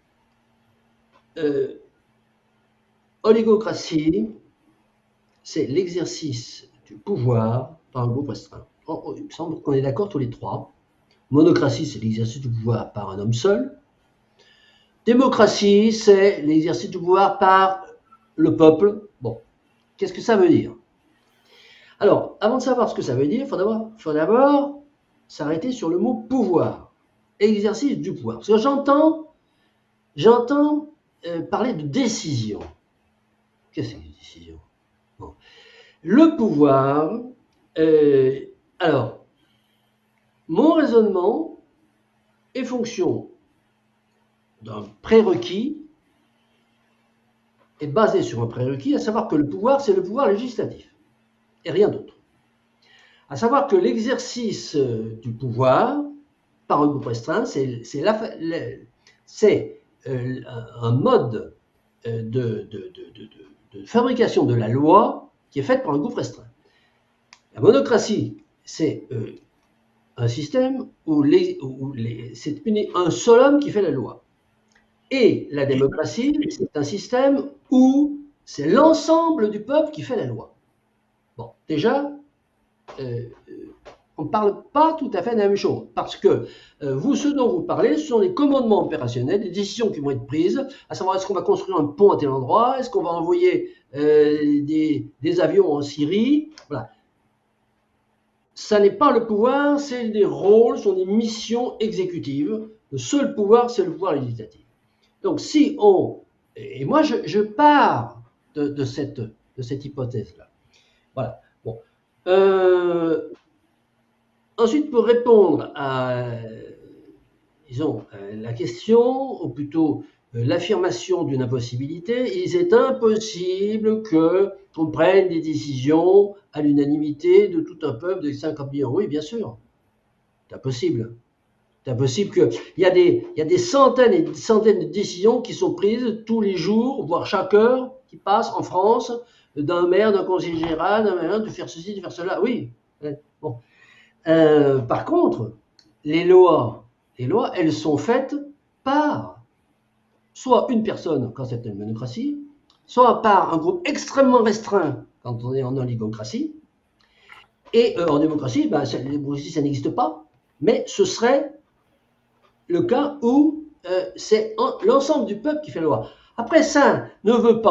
Speaker 2: Oligocratie, c'est l'exercice du pouvoir par un groupe restreint. Il me semble qu'on est d'accord tous les trois. Monocratie, c'est l'exercice du pouvoir par un homme seul. Démocratie, c'est l'exercice du pouvoir par le peuple. Bon, qu'est-ce que ça veut dire? Alors, avant de savoir ce que ça veut dire, il faut d'abord s'arrêter sur le mot pouvoir, exercice du pouvoir. Parce que j'entends parler de décision. Qu'est-ce que c'est une décision? Bon. Le pouvoir, alors, mon raisonnement est fonction d'un prérequis, est basé sur un prérequis, à savoir que le pouvoir, c'est le pouvoir législatif, et rien d'autre. À savoir que l'exercice du pouvoir, par un groupe restreint, c'est un mode de fabrication de la loi qui est faite par un groupe restreint. La monocratie, c'est un système où c'est un seul homme qui fait la loi. Et la démocratie, c'est un système où c'est l'ensemble du peuple qui fait la loi. Bon, déjà, on ne parle pas tout à fait de la même chose, parce que ce dont vous parlez, ce sont des commandements opérationnels, des décisions qui vont être prises, à savoir est-ce qu'on va construire un pont à tel endroit, est-ce qu'on va envoyer des avions en Syrie, voilà. Ça n'est pas le pouvoir, c'est des rôles, ce sont des missions exécutives. Le seul pouvoir, c'est le pouvoir législatif. Donc et moi je pars de cette hypothèse-là. Voilà. Bon. Ensuite, pour répondre à, disons, la question, ou plutôt l'affirmation d'une impossibilité, il est impossible qu'on prenne des décisions à l'unanimité de tout un peuple de 50 millions. Oui, bien sûr, c'est impossible. C'est impossible qu'il y a des centaines et des centaines de décisions qui sont prises tous les jours, voire chaque heure, qui passent en France, d'un maire, d'un conseiller général, d'un maire, de faire ceci, de faire cela. Oui. Bon. Par contre, les lois, elles sont faites par soit une personne quand c'est une monocratie, soit par un groupe extrêmement restreint quand on est en oligocratie. Et en démocratie, la démocratie, ça n'existe pas, mais ce serait le cas où c'est l'ensemble du peuple qui fait la loi. Après, ça ne veut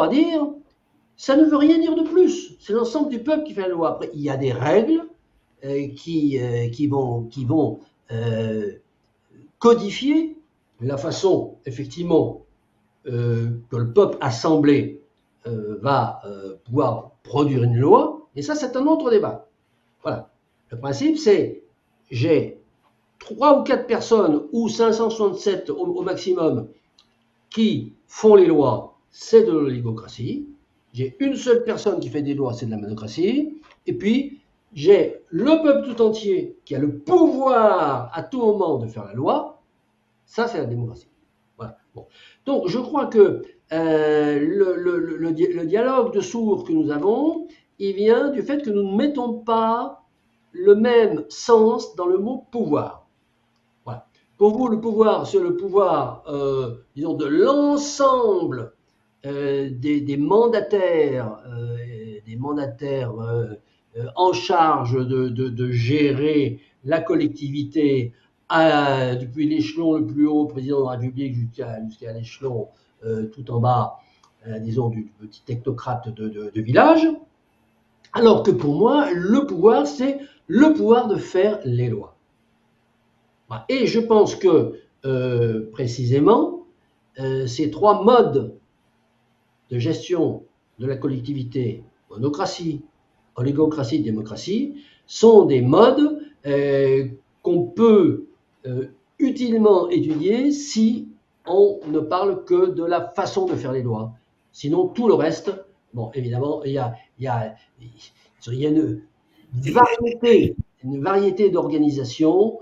Speaker 2: rien dire de plus. C'est l'ensemble du peuple qui fait la loi. Après, il y a des règles qui vont codifier la façon, effectivement, que le peuple assemblé va pouvoir produire une loi. Et ça, c'est un autre débat. Voilà. Le principe, c'est j'ai 3 ou 4 personnes, ou 567 au maximum, qui font les lois, c'est de l'oligocratie. J'ai une seule personne qui fait des lois, c'est de la monocratie. Et puis, j'ai le peuple tout entier qui a le pouvoir à tout moment de faire la loi. Ça, c'est la démocratie. Voilà. Bon. Donc, je crois que le dialogue de sourds que nous avons, il vient du fait que nous ne mettons pas le même sens dans le mot pouvoir. Voilà. Pour vous, le pouvoir, c'est le pouvoir, disons, de l'ensemble des mandataires, en charge de gérer la collectivité depuis l'échelon le plus haut, président de la République, jusqu'à l'échelon tout en bas, disons, du petit technocrate de village. Alors que pour moi, le pouvoir, c'est le pouvoir de faire les lois. Et je pense que, précisément, ces 3 modes de gestion de la collectivité, monocratie, oligocratie, démocratie, sont des modes qu'on peut utilement étudier si on ne parle que de la façon de faire les lois. Sinon, tout le reste, bon, évidemment, il y a une variété d'organisations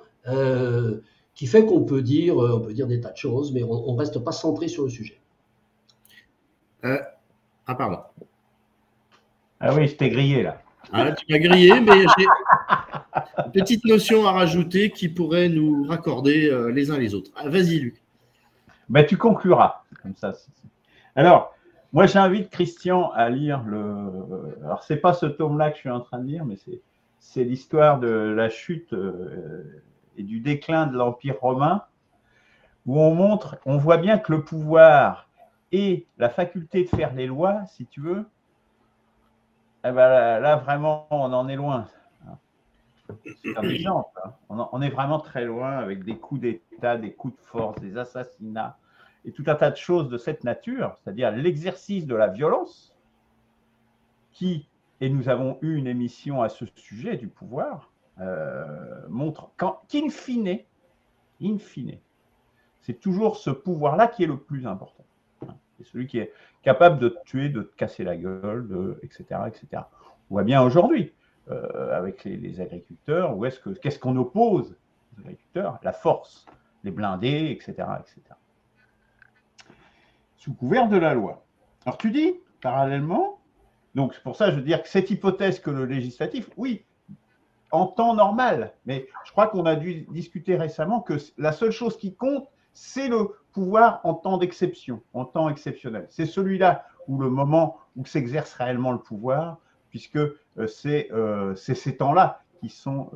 Speaker 2: qui fait qu'on peut dire des tas de choses, mais on ne reste pas centré sur le sujet.
Speaker 3: Ah, pardon.
Speaker 1: Ah oui, je t'ai grillé là.
Speaker 3: Ah, tu m'as grillé, mais j'ai une petite notion à rajouter qui pourrait nous raccorder les uns les autres. Ah, vas-y, Luc.
Speaker 1: Ben, tu concluras comme ça. Alors, moi, j'invite Christian à lire le. Alors, c'est pas ce tome-là que je suis en train de lire, mais c'est l'histoire de la chute et du déclin de l'Empire romain, où on voit bien que le pouvoir et la faculté de faire les lois, si tu veux, eh ben là, vraiment, on en est loin. C'est un exemple. On est vraiment très loin avec des coups d'État, des coups de force, des assassinats et tout un tas de choses de cette nature, c'est-à-dire l'exercice de la violence qui, et nous avons eu une émission à ce sujet du pouvoir, montre qu'in fine, c'est toujours ce pouvoir-là qui est le plus important. C'est celui qui est capable de te tuer, de te casser la gueule, etc., etc. On voit bien aujourd'hui, avec les agriculteurs, qu'est-ce qu'on oppose aux agriculteurs? La force, les blindés, etc., etc. Sous couvert de la loi. Alors tu dis, parallèlement, donc c'est pour ça que je veux dire que cette hypothèse que le législatif, oui, en temps normal, mais je crois qu'on a dû discuter récemment que la seule chose qui compte, c'est le pouvoir en temps d'exception, en temps exceptionnel. C'est celui-là où le moment où s'exerce réellement le pouvoir, puisque c'est ces temps-là qui sont…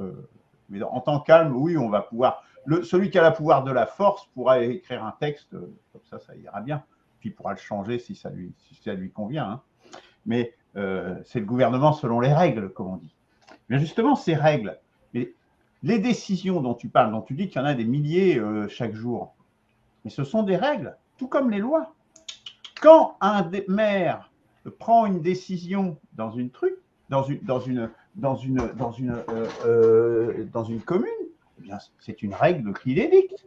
Speaker 1: mais en temps calme, oui, on va pouvoir… celui qui a le pouvoir de la force pourra écrire un texte, comme ça ira bien, puis il pourra le changer si ça lui convient. Hein. Mais c'est le gouvernement selon les règles, comme on dit. Mais justement, ces règles, les décisions dont tu parles, dont tu dis qu'il y en a des milliers chaque jour, mais ce sont des règles, tout comme les lois. Quand un maire prend une décision dans une commune, eh bien, c'est une règle qu'il édicte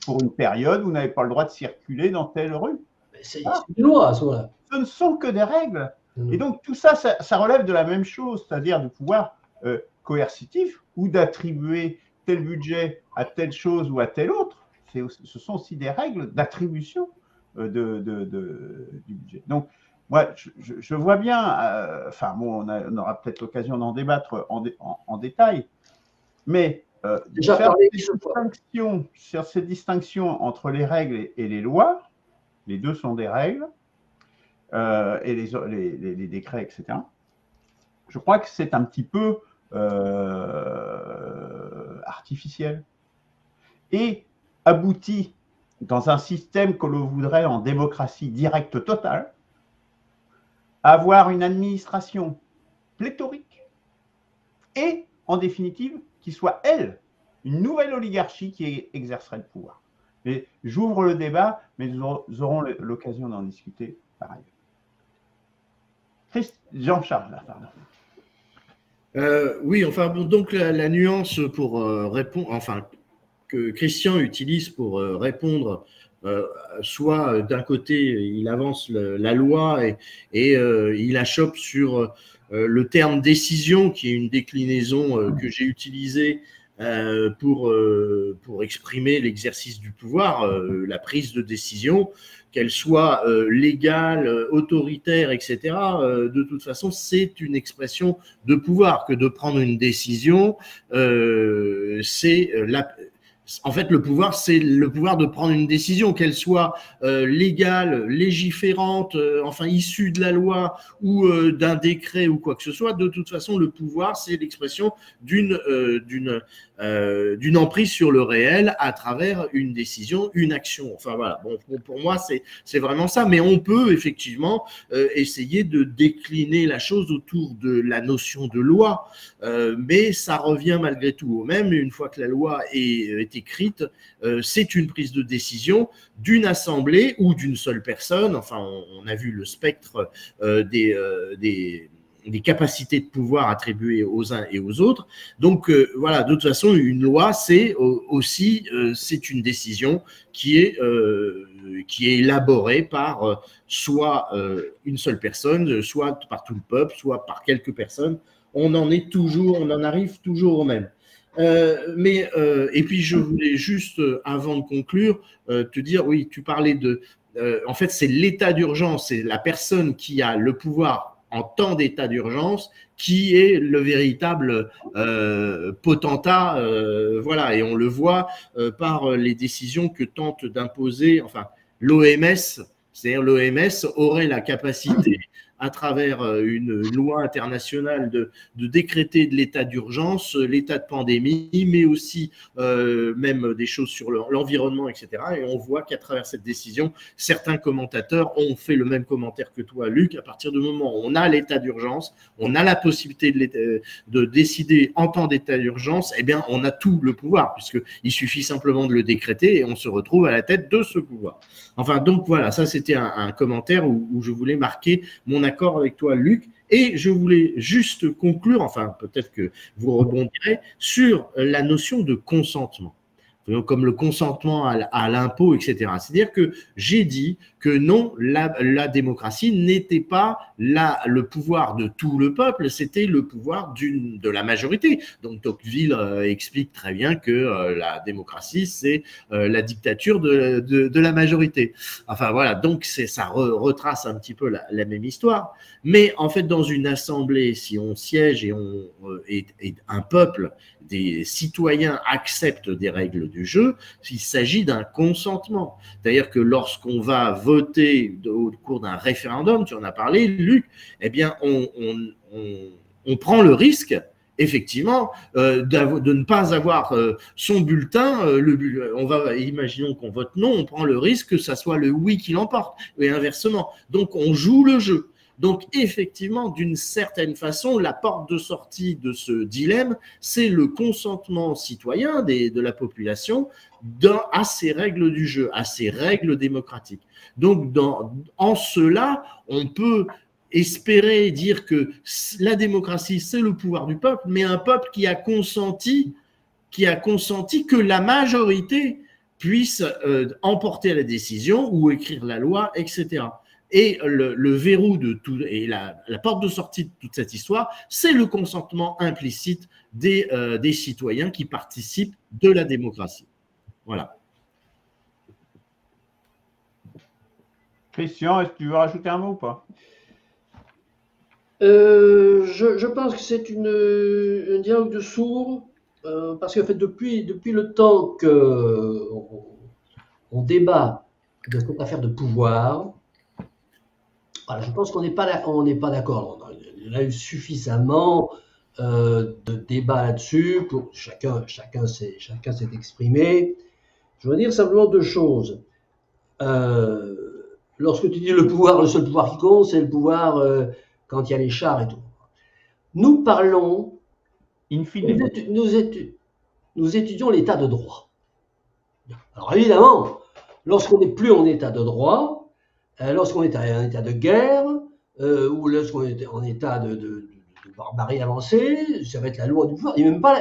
Speaker 1: pour une période où vous n'avez pas le droit de circuler dans telle rue.
Speaker 2: C'est une loi à ce moment-là.
Speaker 1: Ce ne sont que des règles. Et donc, tout ça, ça relève de la même chose, c'est-à-dire du pouvoir coercitif ou d'attribuer tel budget à telle chose ou à telle autre. Ce sont aussi des règles d'attribution du budget. Donc, moi, je vois bien, enfin, bon, on aura peut-être l'occasion d'en débattre en détail, mais faire cette distinction entre les règles et les lois, les deux sont des règles, et les décrets, etc. Je crois que c'est un petit peu artificiel et aboutit dans un système que l'on voudrait en démocratie directe totale, à avoir une administration pléthorique et, en définitive, qui soit, elle, une nouvelle oligarchie qui exercerait le pouvoir. Et j'ouvre le débat, mais nous aurons l'occasion d'en discuter par ailleurs. Jean-Charles, là, pardon.
Speaker 3: Oui, enfin, bon, donc la nuance pour répondre, enfin, que Christian utilise pour répondre, soit d'un côté, il avance la loi et il achoppe sur le terme décision, qui est une déclinaison que j'ai utilisée pour exprimer l'exercice du pouvoir, la prise de décision, qu'elle soit légale, autoritaire, etc. De toute façon, c'est une expression de pouvoir que de prendre une décision. En fait, le pouvoir, c'est le pouvoir de prendre une décision, qu'elle soit légale, légiférante, enfin issue de la loi ou d'un décret ou quoi que ce soit. De toute façon, le pouvoir, c'est l'expression d'une emprise sur le réel à travers une décision, une action. Enfin voilà, bon, pour moi, c'est vraiment ça. Mais on peut effectivement essayer de décliner la chose autour de la notion de loi, mais ça revient malgré tout au même. Une fois que la loi est écrite, c'est une prise de décision d'une assemblée ou d'une seule personne. Enfin, on a vu le spectre des capacités de pouvoir attribuées aux uns et aux autres. Donc, voilà, de toute façon, une loi, c'est aussi c'est une décision qui est élaborée par soit une seule personne, soit par tout le peuple, soit par quelques personnes. On en arrive toujours au même. Et puis je voulais juste, avant de conclure, te dire, oui, tu parlais de, en fait, c'est l'état d'urgence, c'est la personne qui a le pouvoir en temps d'état d'urgence qui est le véritable potentat, voilà, et on le voit par les décisions que tente d'imposer, enfin, l'OMS, c'est-à-dire l'OMS aurait la capacité à travers une loi internationale de décréter de l'état d'urgence, l'état de pandémie, mais aussi même des choses sur l'environnement, etc. Et on voit qu'à travers cette décision, certains commentateurs ont fait le même commentaire que toi, Luc. À partir du moment où on a l'état d'urgence, on a la possibilité de décider en temps d'état d'urgence, eh bien, on a tout le pouvoir, puisqu'il suffit simplement de le décréter et on se retrouve à la tête de ce pouvoir. Enfin, donc voilà, ça c'était un commentaire où je voulais marquer mon accord avec toi, Luc, et je voulais juste conclure, enfin peut-être que vous rebondirez, sur la notion de consentement, comme le consentement à l'impôt, etc. C'est-à-dire que j'ai dit que non, la démocratie n'était pas le pouvoir de tout le peuple, c'était le pouvoir de la majorité. Donc Tocqueville explique très bien que la démocratie, c'est la dictature de la majorité. Enfin voilà, donc ça retrace un petit peu la même histoire. Mais en fait, dans une assemblée, si on siège et un peuple, des citoyens acceptent des règles du jeu, il s'agit d'un consentement. C'est-à-dire que lorsqu'on va voter au cours d'un référendum, tu en as parlé, Luc, eh bien, on prend le risque, effectivement, de ne pas avoir son bulletin. Imaginons qu'on vote non, on prend le risque que ça soit le oui qui l'emporte, et inversement. Donc, on joue le jeu. Donc, effectivement, d'une certaine façon, la porte de sortie de ce dilemme, c'est le consentement citoyen de la population à ces règles du jeu, à ces règles démocratiques. Donc, en cela, on peut espérer dire que la démocratie, c'est le pouvoir du peuple, mais un peuple qui a consenti que la majorité puisse emporter la décision ou écrire la loi, etc. Et le verrou de tout, et la porte de sortie de toute cette histoire, c'est le consentement implicite des citoyens qui participent de la démocratie. Voilà.
Speaker 1: Christian, est-ce que tu veux rajouter un mot ou pas?
Speaker 2: Je pense que c'est un dialogue de sourds, parce qu'en fait, depuis le temps qu'on débat de cette affaire de pouvoir, voilà, je pense qu'on n'est pas d'accord. Il y a eu suffisamment de débats là-dessus pour chacun s'est exprimé. Je veux dire simplement deux choses. Lorsque tu dis le seul pouvoir qui compte, c'est le pouvoir quand il y a les chars et tout. Nous parlons, nous étudions l'état de droit. Alors évidemment, lorsqu'on n'est plus en état de droit, lorsqu'on est en état de guerre, ou lorsqu'on est en état de barbarie avancée, ça va être la loi du pouvoir. C'est même pas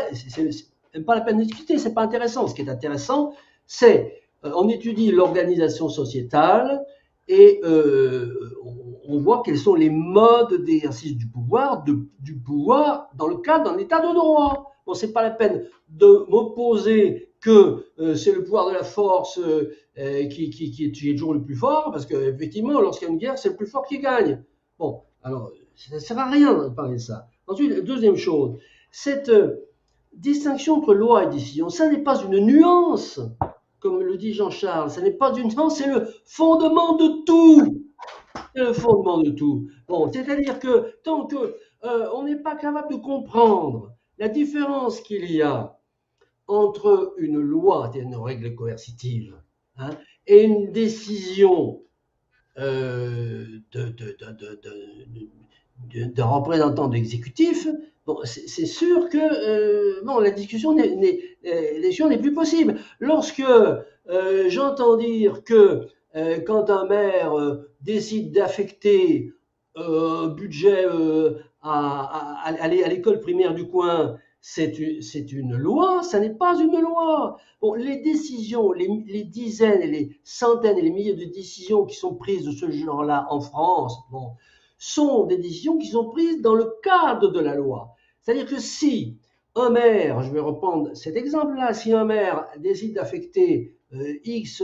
Speaker 2: la peine de discuter, c'est pas intéressant. Ce qui est intéressant, c'est on étudie l'organisation sociétale et on voit quels sont les modes d'exercice du pouvoir dans le cadre d'un état de droit. Bon, c'est pas la peine de m'opposer que c'est le pouvoir de la force qui est toujours le plus fort, parce qu'effectivement, lorsqu'il y a une guerre, c'est le plus fort qui gagne. Bon, alors, ça ne sert à rien de parler de ça. Ensuite, deuxième chose, cette distinction entre loi et décision, ça n'est pas une nuance, comme le dit Jean-Charles, ça n'est pas une nuance, c'est le fondement de tout. C'est le fondement de tout. Bon, c'est-à-dire que tant qu'on n'est pas capable de comprendre la différence qu'il y a entre une loi, c'est-à-dire une règle coercitive, et une décision d'un représentant de l'exécutif, bon, c'est sûr que la discussion n'est plus possible. Lorsque j'entends dire que quand un maire décide d'affecter un budget à l'école primaire du coin, c'est une loi, ça n'est pas une loi. Bon, les décisions, les dizaines et les centaines et les milliers de décisions qui sont prises de ce genre-là en France, sont des décisions qui sont prises dans le cadre de la loi. C'est-à-dire que si un maire, je vais reprendre cet exemple-là, si un maire décide d'affecter X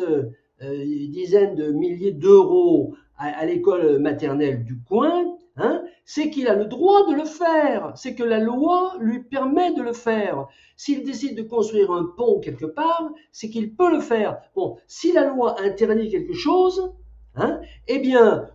Speaker 2: dizaines de milliers d'euros à l'école maternelle du coin, hein, c'est qu'il a le droit de le faire, c'est que la loi lui permet de le faire. S'il décide de construire un pont quelque part, c'est qu'il peut le faire. Bon, si la loi interdit quelque chose, hein, eh bien,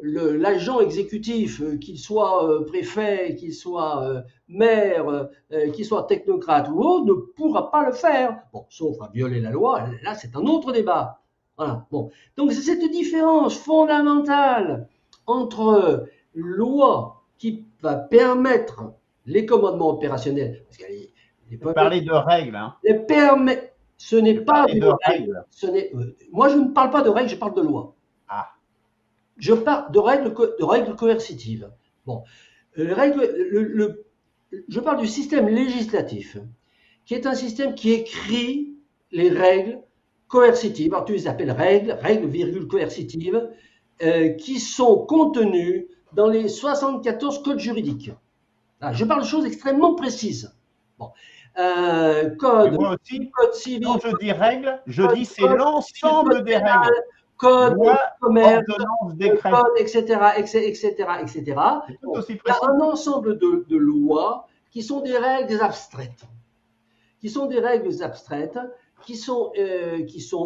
Speaker 2: l'agent exécutif, qu'il soit préfet, qu'il soit maire, qu'il soit technocrate ou autre, ne pourra pas le faire. Bon, sauf à violer la loi, là c'est un autre débat. Voilà. Bon. Donc c'est cette différence fondamentale entre loi qui va permettre les commandements opérationnels, parce
Speaker 1: Vous parlez de règles, hein.
Speaker 2: Ce n'est pas
Speaker 1: de règles.
Speaker 2: Moi je ne parle pas de règles, je parle de loi.
Speaker 1: Ah.
Speaker 2: Je parle de règles coercitives. Bon, je parle du système législatif, qui est un système qui écrit les règles coercitives. Alors tu les appelles règles, virgule coercitives, qui sont contenues dans les 74 codes juridiques. Là, je parle de choses extrêmement précises. Bon.
Speaker 1: Moi aussi,
Speaker 2: code civil.
Speaker 1: Quand je dis règles, je dis c'est l'ensemble des règles.
Speaker 2: Code, commerce,
Speaker 1: décret,
Speaker 2: code, etc., etc.
Speaker 1: Tout aussi
Speaker 2: il y
Speaker 1: précis.
Speaker 2: a un ensemble de lois qui sont des règles abstraites, qui sont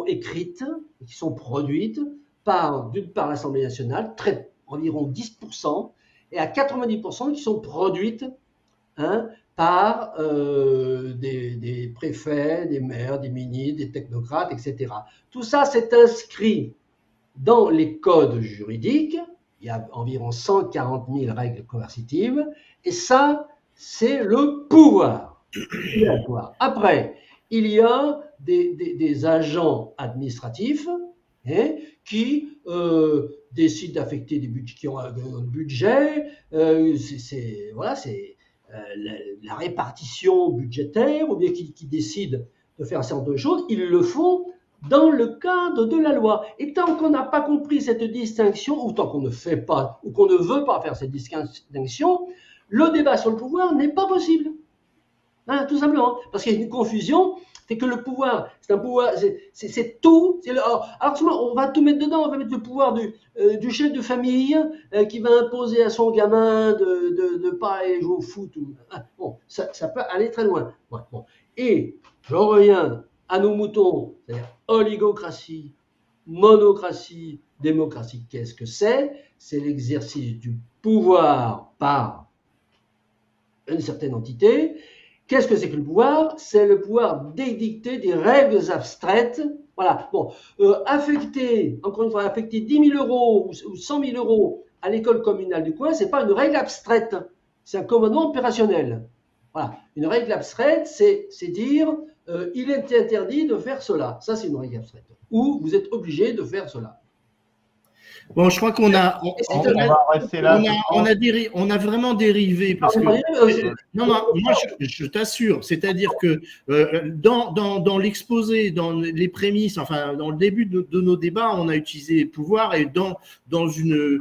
Speaker 2: écrites, qui sont produites d'une part l'Assemblée nationale, environ 10%, et à 90% qui sont produites par des préfets, des maires, des ministres, des technocrates, etc. Tout ça, c'est inscrit dans les codes juridiques. Il y a environ 140 000 règles coercitives, et ça, c'est le pouvoir. Après, il y a des agents administratifs qui décident d'affecter des budgets, qui ont un budget. C'est la répartition budgétaire, ou bien qui décident de faire un certain nombre de choses. Ils le font dans le cadre de la loi. Et tant qu'on n'a pas compris cette distinction, ou tant qu'on ne fait pas, ou qu'on ne veut pas faire cette distinction, le débat sur le pouvoir n'est pas possible. Hein, tout simplement. Parce qu'il y a une confusion, c'est que le pouvoir, c'est un pouvoir, c'est tout. Alors on va tout mettre dedans, on va mettre le pouvoir du chef de famille qui va imposer à son gamin de pas aller jouer au foot. Bon, ça peut aller très loin. Ouais, bon. Et je reviens à nos moutons, c'est-à-dire oligocratie, monocratie, démocratie. Qu'est-ce que c'est? C'est l'exercice du pouvoir par une certaine entité. Qu'est-ce que c'est que le pouvoir? C'est le pouvoir d'édicter des règles abstraites. Voilà. Bon, encore une fois, affecter 10 000 euros ou 100 000 euros à l'école communale du coin, c'est pas une règle abstraite. C'est un commandement opérationnel. Voilà. Une règle abstraite, c'est dire il est interdit de faire cela. Ça, c'est une règle abstraite. Ou vous êt obligé de faire cela.
Speaker 3: Bon, je crois qu'on a vraiment dérivé parce que non, moi je t'assure, c'est-à-dire que dans l'exposé, dans les prémices, enfin dans le début de nos débats, on a utilisé pouvoir et dans une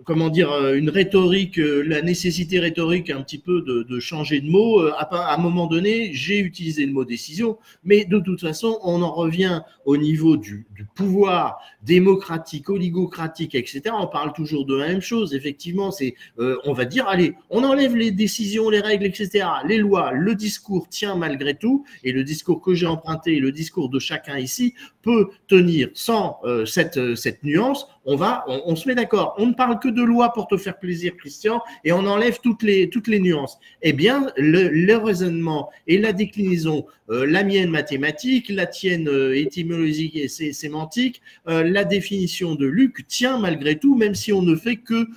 Speaker 3: comment dire, une rhétorique, la nécessité rhétorique un petit peu de changer de mot. À un moment donné, j'ai utilisé le mot décision, mais de toute façon, on en revient au niveau du pouvoir démocratique, oligocratique, etc. On parle toujours de la même chose. Effectivement, on va dire, allez, on enlève les décisions, les règles, etc., les lois, le discours tient malgré tout, et le discours que j'ai emprunté, le discours de chacun ici, peut tenir sans cette nuance. On se met d'accord. On ne parle que de loi pour te faire plaisir, Christian, et on enlève toutes les nuances. Eh bien, le raisonnement et la déclinaison, la mienne mathématique, la tienne étymologique et sémantique, la définition de Luc tient malgré tout, même si on ne fait que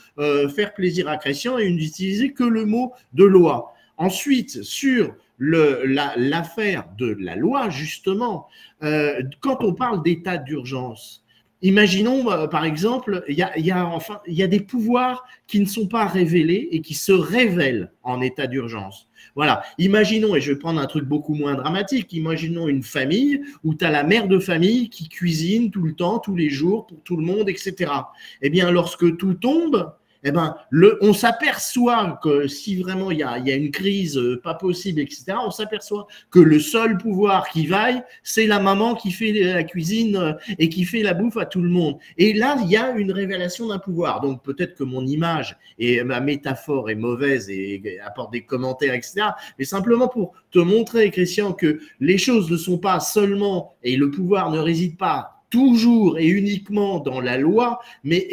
Speaker 3: faire plaisir à Christian et n'utiliser que le mot de loi. Ensuite, sur l'affaire de la loi, justement, quand on parle d'état d'urgence, imaginons, par exemple, il y a des pouvoirs qui ne sont pas révélés et qui se révèlent en état d'urgence. Voilà. Imaginons, et je vais prendre un truc beaucoup moins dramatique, imaginons une famille où tu as la mère de famille qui cuisine tout le temps, tous les jours, pour tout le monde, etc. Eh bien, lorsque tout tombe, eh ben, on s'aperçoit que si vraiment il y a une crise pas possible, etc., on s'aperçoit que le seul pouvoir qui vaille, c'est la maman qui fait la cuisine et qui fait la bouffe à tout le monde. Et là, il y a une révélation d'un pouvoir. Donc peut-être que mon image et ma métaphore est mauvaise et apporte des commentaires, etc., mais simplement pour te montrer, Christian, que les choses ne sont pas seulement, et le pouvoir ne réside pas toujours et uniquement dans la loi, mais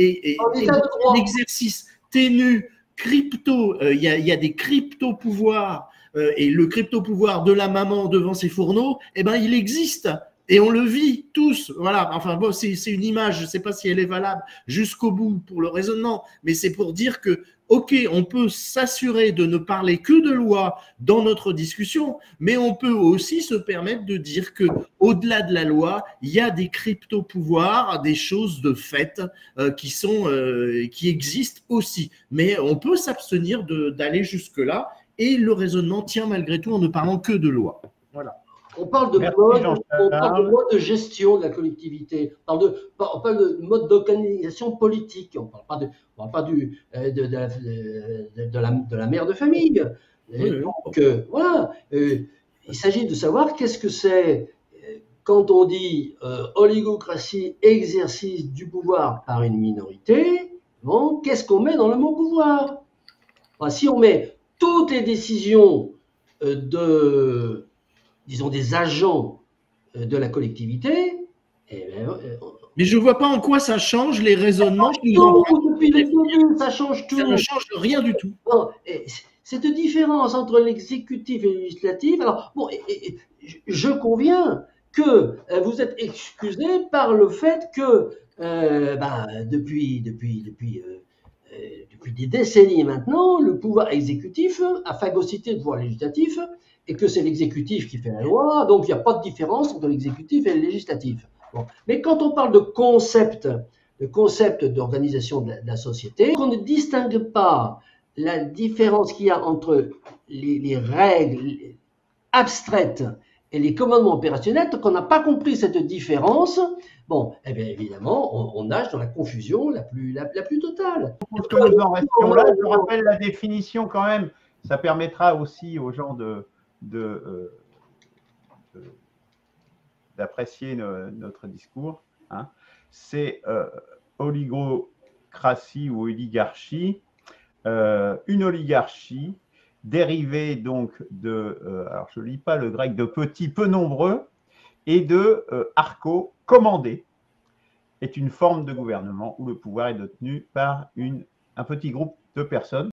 Speaker 3: l'exercice ténu, crypto, il y a des crypto-pouvoirs, et le crypto-pouvoir de la maman devant ses fourneaux, eh ben, il existe. Et on le vit tous, voilà. Enfin bon, c'est une image, je ne sais pas si elle est valable jusqu'au bout pour le raisonnement, mais c'est pour dire que, ok, on peut s'assurer de ne parler que de loi dans notre discussion, mais on peut aussi se permettre de dire que, au-delà de la loi, il y a des crypto-pouvoirs, des choses de fait qui existent aussi. Mais on peut s'abstenir d'aller jusque-là, et le raisonnement tient malgré tout en ne parlant que de loi. Voilà.
Speaker 2: On parle de mode de gestion de la collectivité, on parle de mode d'organisation politique, on ne parle pas de la mère de famille.
Speaker 3: Oui.
Speaker 2: Donc, voilà, il s'agit de savoir qu'est-ce que c'est quand on dit oligocratie, exercice du pouvoir par une minorité. Bon, qu'est-ce qu'on met dans le mot pouvoir? Enfin, si on met toutes les décisions disons, des agents de la collectivité,
Speaker 3: mais je ne vois pas en quoi ça change les raisonnements.
Speaker 2: Depuis le début, ça change tout.
Speaker 3: Ça ne change rien du tout.
Speaker 2: Non, cette différence entre l'exécutif et le législatif, alors, bon, je conviens que vous êtes excusé par le fait que depuis des décennies maintenant, le pouvoir exécutif a phagocyté le pouvoir législatif et que c'est l'exécutif qui fait la loi, donc il n'y a pas de différence entre l'exécutif et le législatif. Bon. Mais quand on parle de concept d'organisation de la société, on ne distingue pas la différence qu'il y a entre les règles abstraites et les commandements opérationnels. Tant qu'on n'a pas compris cette différence, bon, eh bien évidemment, on nage dans la confusion la plus totale.
Speaker 1: Pour que nous en restions là, je rappelle la définition quand même. Ça permettra aussi aux gens d'apprécier notre discours. Hein. C'est oligocratie ou oligarchie, une oligarchie dérivée donc alors je ne lis pas le grec, de petit, peu nombreux, et de archo, commandé, est une forme de gouvernement où le pouvoir est détenu par un petit groupe de personnes.